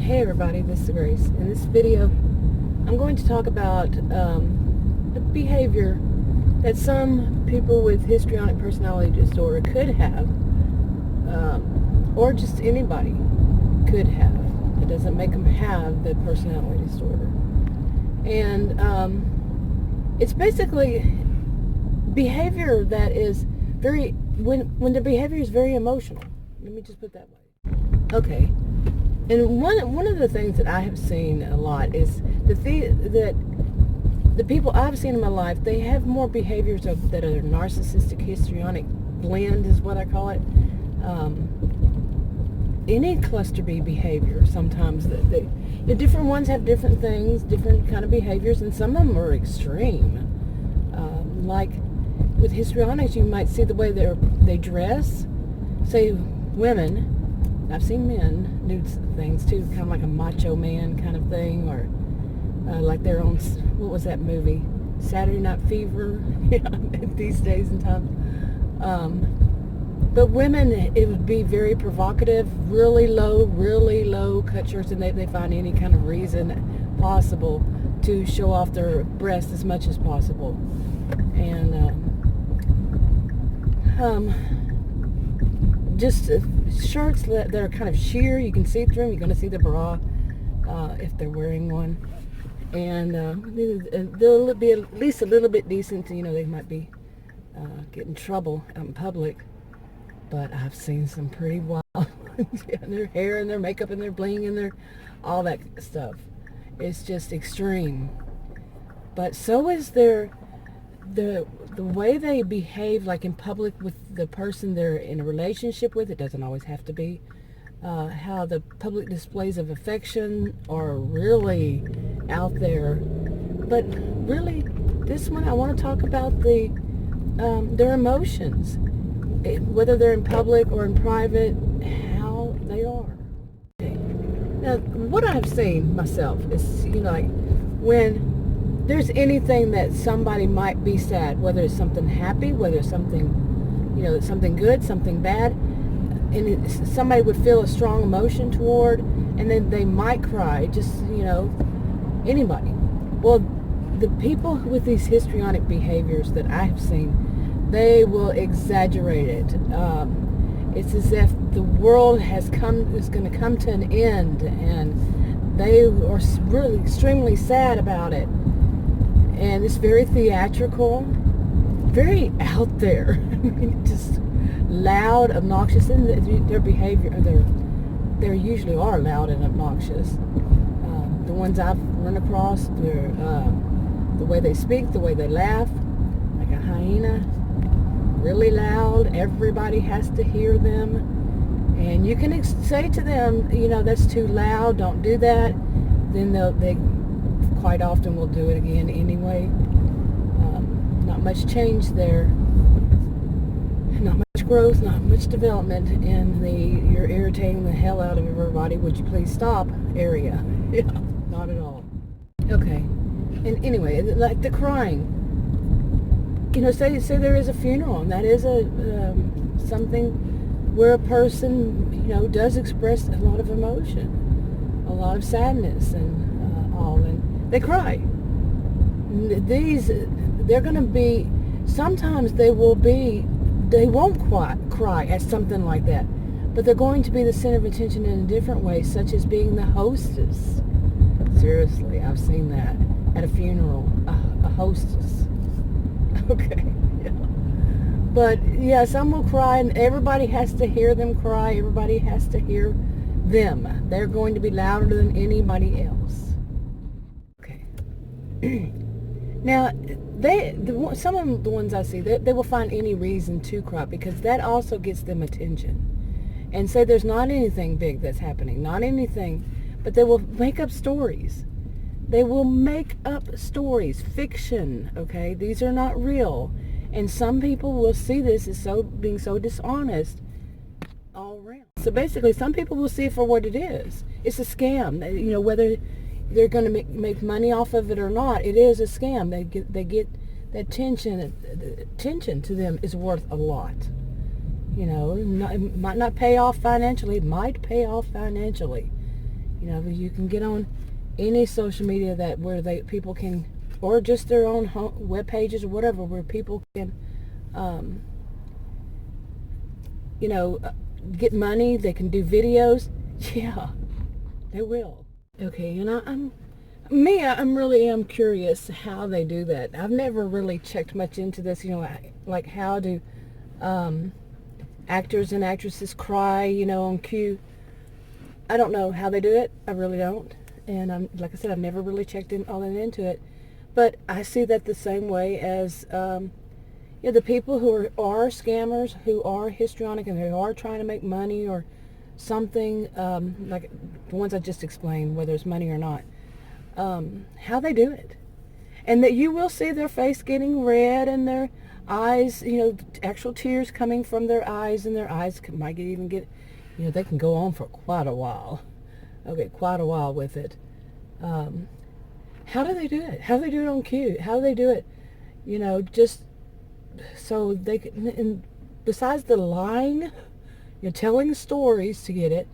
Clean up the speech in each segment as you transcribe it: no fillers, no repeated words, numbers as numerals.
Hey everybody, this is Grace. In this video, I'm going to talk about the behavior that some people with histrionic personality disorder could have, or just anybody could have. It doesn't make them have the personality disorder. And it's basically behavior that is very, when the behavior is very emotional. Let me just put it that way. Okay. And one of the things that I have seen a lot is that the people I've seen in my life, they have more behaviors that are narcissistic, histrionic blend is what I call it. Any cluster B behavior sometimes. The different ones have different things, different kind of behaviors, and some of them are extreme. Like with histrionics, you might see the way they dress. Say women. I've seen men do things too, kind of like a macho man kind of thing, or like their own, what was that movie? Saturday Night Fever, these days and times. But women, it would be very provocative, really low cut shirts, and they find any kind of reason possible to show off their breasts as much as possible. And just shirts that are kind of sheer, you can see through them. You're going to see the bra if they're wearing one, and they'll be at least a little bit decent. They might be get in trouble out in public, but I've seen some pretty wild their hair and their makeup and their bling and their all that stuff. It's just extreme. But so is the way they behave, like in public with the person they're in a relationship with. It doesn't always have to be. How the public displays of affection are really out there. But really, this one I want to talk about their emotions, whether they're in public or in private, how they are. Now, what I've seen myself is, like when there's anything that somebody might be sad, whether it's something happy, whether it's something, something good, something bad, and somebody would feel a strong emotion toward, and then they might cry, just, anybody. Well, the people with these histrionic behaviors that I have seen, they will exaggerate it. It's as if the world is going to come to an end, and they are really extremely sad about it. And it's very theatrical, very out there. I mean, just loud, obnoxious, and their behavior, they usually are loud and obnoxious. The ones I've run across, the way they speak, the way they laugh, like a hyena, really loud. Everybody has to hear them. And you can say to them, that's too loud, don't do that. Then they quite often will do it again anyway. Not much change there. Not much growth, not much development in the you're irritating the hell out of everybody, would you please stop area. Yeah, not at all. Okay. And anyway, like the crying. Say there is a funeral, and that is something where a person, does express a lot of emotion, a lot of sadness and all, and they cry. They're going to be, sometimes they won't cry at something like that, but they're going to be the center of attention in a different way, such as being the hostess. Seriously, I've seen that at a funeral, a hostess. Okay, yeah. But yeah, some will cry, and everybody has to hear them cry. Everybody has to hear them. They're going to be louder than anybody else. Okay. Now, some of the ones I see, they will find any reason to cry, because that also gets them attention. And say there's not anything big that's happening, not anything, but they will make up stories. They will make up stories, fiction, okay? These are not real. And some people will see this as being so dishonest all around. So basically, some people will see it for what it is. It's a scam. Whether they're going to make money off of it or not, it is a scam. They get that attention to them is worth a lot. It might not pay off financially. It might pay off financially. You know, you can get on any social media that where people can, or just their own web pages or whatever, where people can, you know, get money. They can do videos. Yeah, they will. Okay, and I'm really am curious how they do that. I've never really checked much into this. You know, like how do actors and actresses cry, you know, on cue. I don't know how they do it. I really don't. And like I said, I've never really checked all that into it. But I see that the same way as you know, the people who are scammers, who are histrionic, and they are trying to make money or something, like the ones I just explained, whether it's money or not, how they do it. And that you will see their face getting red and their eyes, you know, actual tears coming from their eyes, and their eyes might even get, you know, they can go on for quite a while. Okay, quite a while with it. How do they do it? How do they do it on cue? How do they do it? You know, just so they can, and besides the lying, you're telling stories to get it,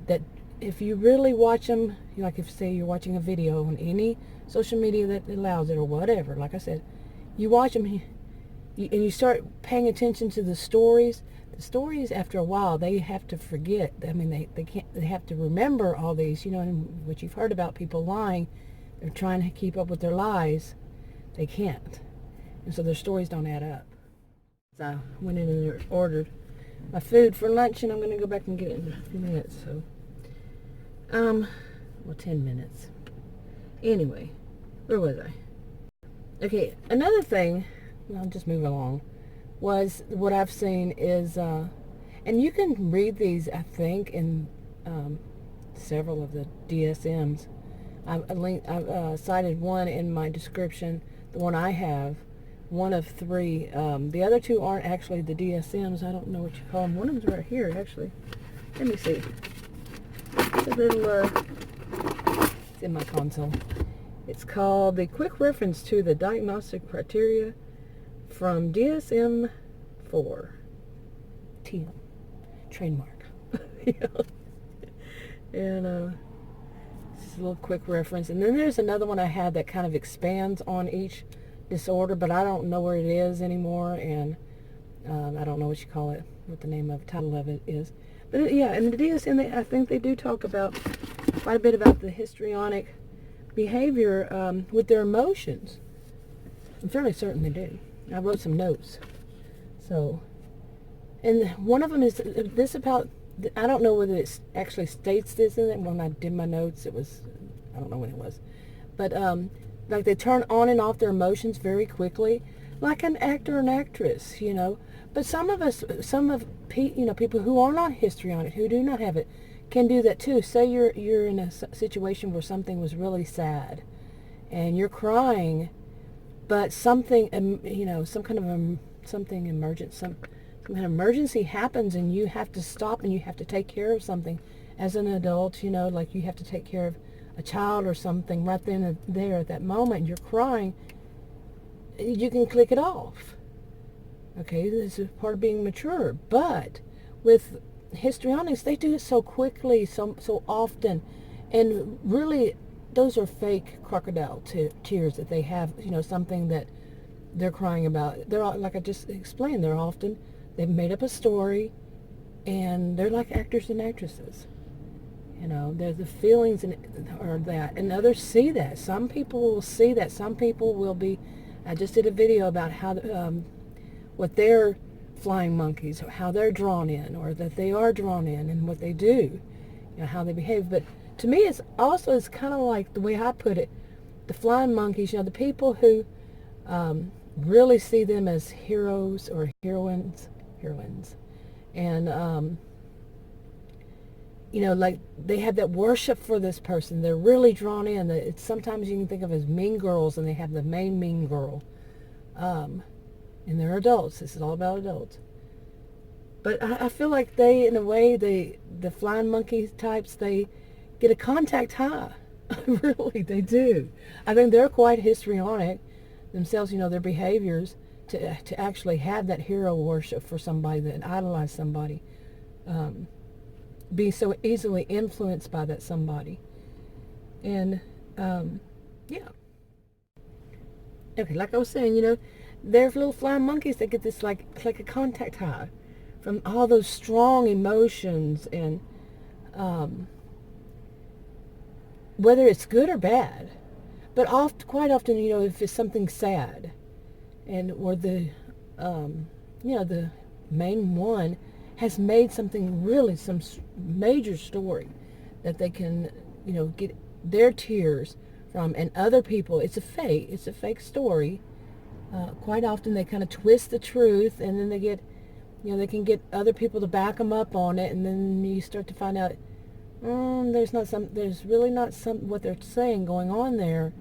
that if you really watch them, like if say you're watching a video on any social media that allows it or whatever, like I said, you watch them and you start paying attention to the stories after a while, they have to forget. I mean, they have to remember all these, you know, and what you've heard about people lying. They're trying to keep up with their lies. They can't. And so their stories don't add up. So I went in and ordered my food for lunch, and I'm going to go back and get it in a few minutes. So, well, 10 minutes. Anyway, where was I? Okay, another thing, I'll just move along, was what I've seen is, and you can read these, I think, in several of the DSMs. I've cited one in my description, the one I have, one of 3. The other 2 aren't actually the DSMs. I don't know what you call them. One of them's right here, actually. Let me see. It's a little, it's in my console. It's called The Quick Reference to the Diagnostic Criteria from DSM-IV-TR. Trademark. Yeah. And, just a little quick reference. And then there's another one I had that kind of expands on each disorder, but I don't know where it is anymore, and I don't know what you call it, what the title of it is. But yeah, and the DSM, I think they do talk about quite a bit about the histrionic behavior with their emotions. I'm fairly certain they do. I wrote some notes. So, and one of them is this about, I don't know whether it actually states this in it. When I did my notes, it was, I don't know when it was. But like they turn on and off their emotions very quickly, like an actor or an actress, you know. But some people who are not histrionic, who do not have it, can do that too. Say you're in a situation where something was really sad, and you're crying, but something, you know, some kind of emergency happens, and you have to stop and you have to take care of something as an adult, you know, like you have to take care of a child or something right then and there at that moment, and you're crying, you can click it off. Okay, this is part of being mature. But with histrionics, they do it so quickly, so often, and really those are fake crocodile tears that they have, you know, something that they're crying about. They're all, like I just explained, they've made up a story, and they're like actors and actresses. You know, there's the feelings are that, and others see that. Some people will see that. Some people will be. I just did a video about how what they're flying monkeys, or how they're drawn in, or that they are drawn in, and what they do, you know, how they behave. But to me, it's kind of like the way I put it, the flying monkeys. You know, the people who really see them as heroes or heroines, and you know, like they have that worship for this person. They're really drawn in. It's sometimes you can think of as mean girls, and they have the main mean girl. And they're adults. This is all about adults. But I feel like they, in a way, the flying monkey types, they get a contact high. Really, they do. I think they're quite histrionic themselves, you know, their behaviors, to actually have that hero worship for somebody, that idolize somebody. be so easily influenced by that somebody. And yeah. Okay, like I was saying, there's little flying monkeys that get this it's like a contact high from all those strong emotions, and whether it's good or bad. But quite often, if it's something sad, and or the main one has made something really, some major story that they can, get their tears from, and other people, it's a fake story. Quite often they kind of twist the truth, and then they get, they can get other people to back them up on it, and then you start to find out, there's really not what they're saying going on there.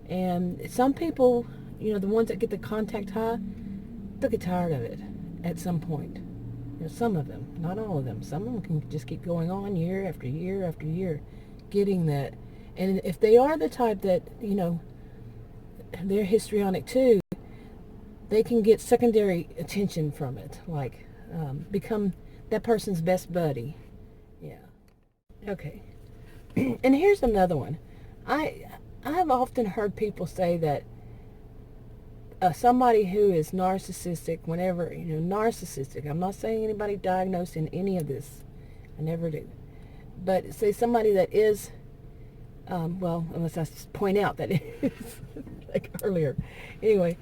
And some people, the ones that get the contact high, they'll get tired of it at some point. Some of them, not all of them. Some of them can just keep going on year after year after year, getting that. And if they are the type that, they're histrionic too, they can get secondary attention from it, like become that person's best buddy. Yeah. Okay. And here's another one. I've often heard people say that somebody who is narcissistic, whenever, narcissistic, I'm not saying anybody diagnosed in any of this, I never do, but say somebody that is, well, unless I point out that it is, like earlier. Anyway,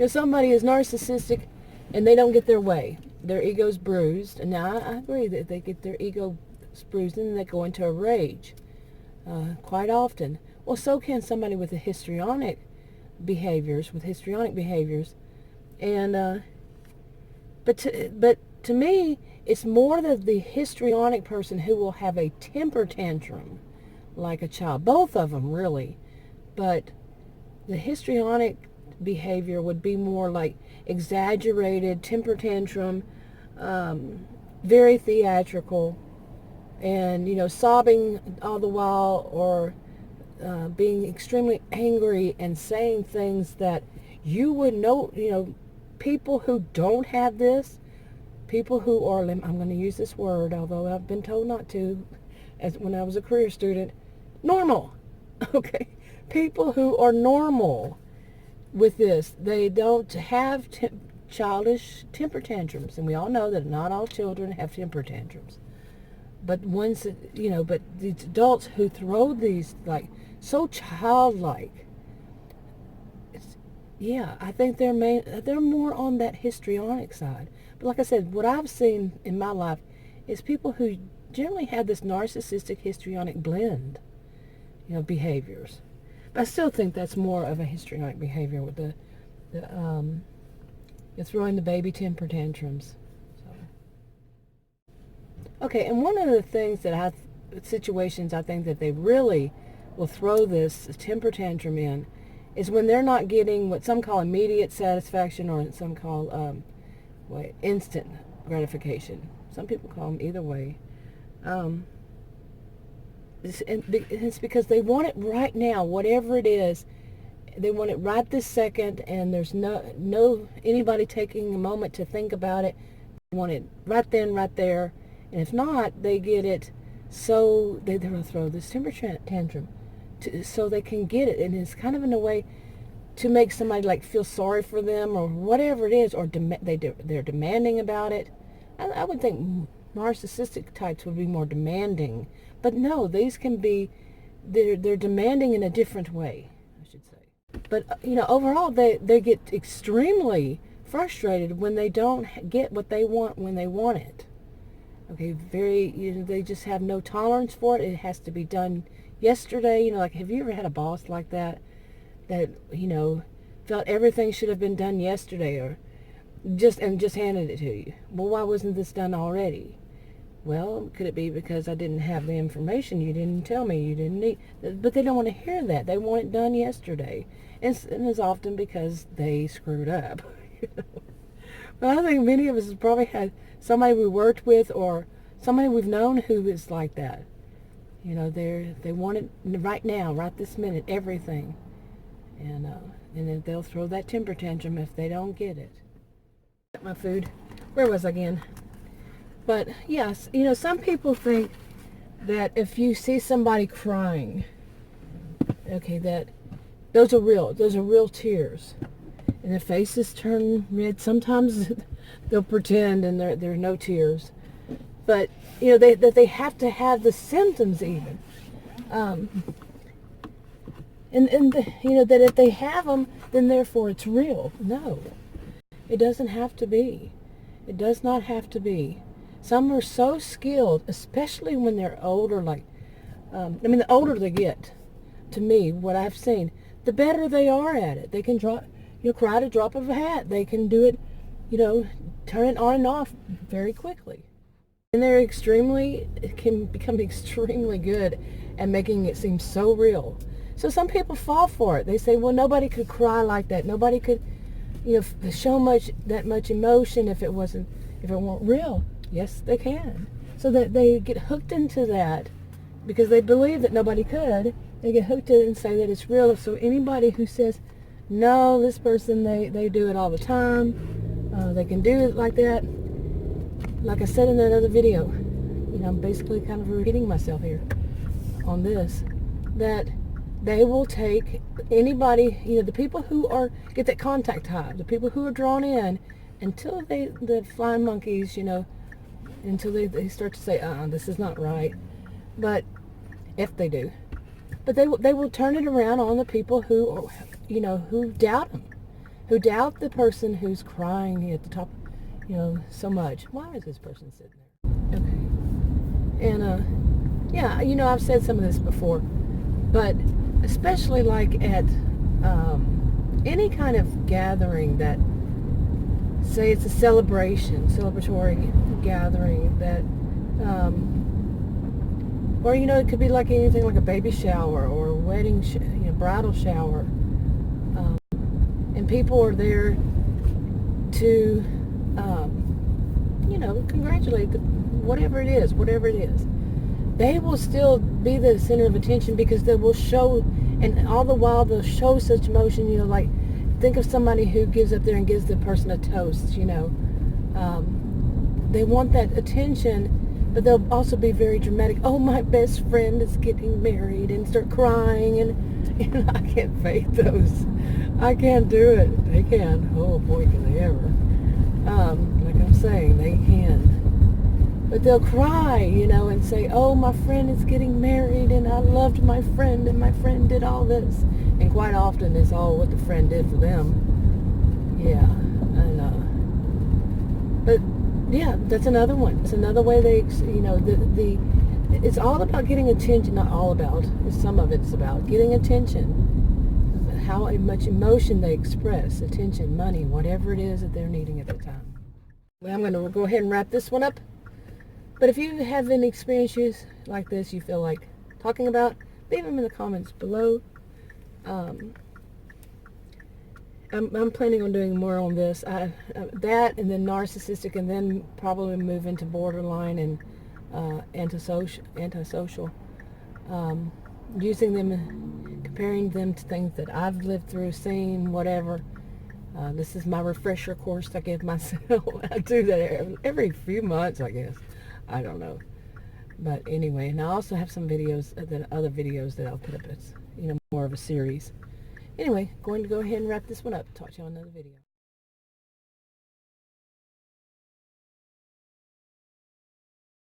somebody is narcissistic and they don't get their way. Their ego's bruised. And now I agree that they get their ego bruised and they go into a rage quite often. Well, so can somebody with histrionic behaviors, and but to me, it's more the histrionic person who will have a temper tantrum like a child. Both of them, really. But the histrionic behavior would be more like exaggerated temper tantrum, very theatrical, and sobbing all the while, or being extremely angry and saying things that you would know. People who don't have this, people who are, I'm going to use this word, although I've been told not to, as when I was a career student, normal. Okay, people who are normal with this, they don't have childish temper tantrums, and we all know that not all children have temper tantrums. But ones that, but these adults who throw these, like, so childlike, I think they're more on that histrionic side. But like I said, what I've seen in my life is people who generally have this narcissistic histrionic blend, behaviors. But I still think that's more of a histrionic behavior with the throwing the baby temper tantrums. Okay, and one of the things that situations I think that they really will throw this temper tantrum in is when they're not getting what some call immediate satisfaction, or some call instant gratification. Some people call them either way. It's because they want it right now, whatever it is. They want it right this second, and there's no anybody taking a moment to think about it. They want it right then, right there. And if not, they get it, so they're going to throw this temper tantrum so they can get it. And it's kind of in a way to make somebody like feel sorry for them, or whatever it is, or they're demanding about it. I would think narcissistic types would be more demanding. But no, these can be, they're demanding in a different way, I should say. But, overall, they get extremely frustrated when they don't get what they want when they want it. Okay, they just have no tolerance for it. It has to be done yesterday. Like, have you ever had a boss like that, felt everything should have been done yesterday, or just handed it to you? Well, why wasn't this done already? Well, could it be because I didn't have the information? You didn't tell me, you didn't need, but they don't want to hear that. They want it done yesterday. And it's often because they screwed up. But I think many of us have probably had somebody we worked with, or somebody we've known who is like that. They want it right now, right this minute, everything. And then they'll throw that temper tantrum if they don't get it. Got my food. Where was I again? But yes, some people think that if you see somebody crying, okay, that those are real tears, and their faces turn red. Sometimes they'll pretend and there are no tears, but that they have to have the symptoms even, that if they have them, then therefore it's real. No, it doesn't have to be. It does not have to be. Some are so skilled, especially when they're older. The older they get, to me, what I've seen, the better they are at it. They can cry at a drop of a hat. They can do it, turn it on and off very quickly. And can become extremely good at making it seem so real. So some people fall for it. They say, well, nobody could cry like that. Nobody could, show that much emotion if it weren't real. Yes, they can. So that they get hooked into that because they believe that nobody could. They get hooked in it and say that it's real. So anybody who says, no, this person, they do it all the time, they can do it like that, like I said in that other video, I'm basically kind of repeating myself here on this, that they will take anybody, the people who get that contact high, the people who are drawn in, until the flying monkeys, until they start to say, this is not right. But if they do, but they will turn it around on the people who doubt them, who doubt the person who's crying at the top, so much. Why is this person sitting there? Okay. And I've said some of this before, but especially like at any kind of gathering that, say it's a celebratory gathering that, or it could be like anything like a baby shower or a wedding, bridal shower, and people are there to, congratulate whatever it is. They will still be the center of attention because they will show, and all the while they'll show such emotion. Like think of somebody who gives up there and gives the person a toast. They want that attention, but they'll also be very dramatic. Oh, my best friend is getting married, and start crying, and I can't fake those. I can't do it. They can. Oh boy, can they ever. Like I'm saying, they can. But they'll cry, and say, oh, my friend is getting married, and I loved my friend, and my friend did all this. And quite often it's all what the friend did for them. Yeah. But yeah, that's another one. It's another way they, it's all about getting attention. Not all about. Some of it's about getting attention. How much emotion they express, attention, money, whatever it is that they're needing at the time. Well, I'm going to go ahead and wrap this one up. But if you have any experiences like this you feel like talking about, leave them in the comments below. I'm planning on doing more on this. That, and then narcissistic, and then probably move into borderline and antisocial. Using them, comparing them to things that I've lived through, seen, whatever. This is my refresher course I give myself. I do that every few months, I guess. I don't know. But anyway, and I also have some videos, other videos that I'll put up as, more of a series. Anyway, going to go ahead and wrap this one up. Talk to you on another video.